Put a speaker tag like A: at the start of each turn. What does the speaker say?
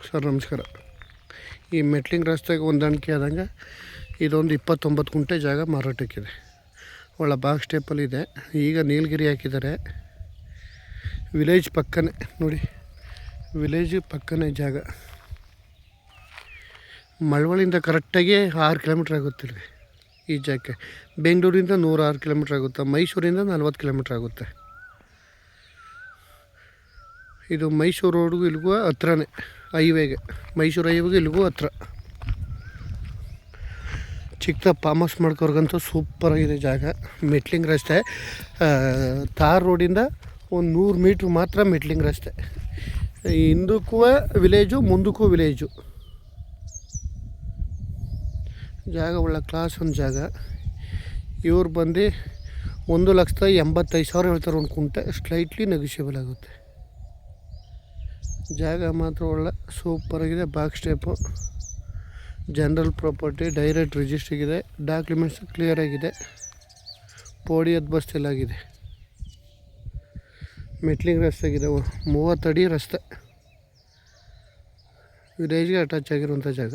A: Sir ನಮಸ್ಕಾರ. ಈ metalling ರಸ್ತೆಗೆ ಹೊಂದಾಣಿಕೆ ಆದಂಗೆ ಇದೊಂದು 29 ಗುಂಟೆ ಜಾಗ ಮಾರಾಟಕ್ಕಿದೆ. ಒಳ್ಳೆ ಬಾಕ್ಸ್ ಟೈಪಲ್ಲಿದೆ. ಈಗ ನೀಲಗಿರಿ ಹಾಕಿದ್ದಾರೆ. ವಿಲೇಜ್ ಪಕ್ಕನೇ ನೋಡಿ, ವಿಲೇಜ್ ಪಕ್ಕನೇ ಜಾಗ. ಮಳವಳ್ಳಿಯಿಂದ ಕರೆಕ್ಟಾಗಿ 6 ಕಿಲೋಮೀಟ್ರ್ ಆಗುತ್ತೆ ಈ ಜಾಗಕ್ಕೆ. ಬೆಂಗಳೂರಿಂದ 106 ಕಿಲೋಮೀಟ್ರ್ ಆಗುತ್ತೆ. ಮೈಸೂರಿಂದ 40 ಕಿಲೋಮೀಟ್ರ್ ಆಗುತ್ತೆ. ಇದು ಮೈಸೂರು ರೋಡ್ಗೂ ಇಲ್ಲಿಗೂ ಹತ್ರನೇ, ಹೈವೇಗೆ, ಮೈಸೂರು ಹೈವೇಗೆ ಇಲ್ಲಿಗೂ ಹತ್ರ. ಚಿಕ್ಕ ಫಾರ್ಮ್ ಹೌಸ್ ಮಾಡ್ಕೋರ್ಗಂತೂ ಸೂಪರಾಗಿದೆ ಜಾಗ. ಮೆಟ್ಲಿಂಗ್ ರಸ್ತೆ, ತಾರ್ ರೋಡಿಂದ ಒಂದು 100 ಮೀಟ್ರ್ ಮಾತ್ರ ಮೆಟ್ಲಿಂಗ್ ರಸ್ತೆ. ಹಿಂದಕ್ಕೂ ವಿಲೇಜು, ಮುಂದಕ್ಕೂ ವಿಲೇಜು. ಜಾಗ ಒಳ್ಳೆ ಕ್ಲಾಸ್ ಒಂದು ಜಾಗ. ಇವ್ರು ಬಂದು 1,85,000 ಹೇಳ್ತಾರೆ ಒಂದು ಕುಂಟೆ. ಸ್ಲೈಟ್ಲಿ ನೆಗೋಷಿಯಬಲ್ ಆಗುತ್ತೆ. ಜಾಗ ಮಾತ್ರ ಒಳ್ಳೆ ಸೂಪರಾಗಿದೆ. Box type, general property, direct ರಿಜಿಸ್ಟ್ರಿಗಿದೆ. ಡಾಕ್ಯುಮೆಂಟ್ಸ್ ಕ್ಲಿಯರಾಗಿದೆ. ಪೋಡಿ ಬಸ್ತಿಲ್ಲಾಗಿದೆ. ಮೆಟ್ಲಿಂಗ್ ರಸ್ತೆ ಆಗಿದೆ. 30 ಅಡಿ ರಸ್ತೆ. ವಿಲೇಜ್ಗೆ ಅಟ್ಯಾಚ್ ಆಗಿರುವಂಥ ಜಾಗ.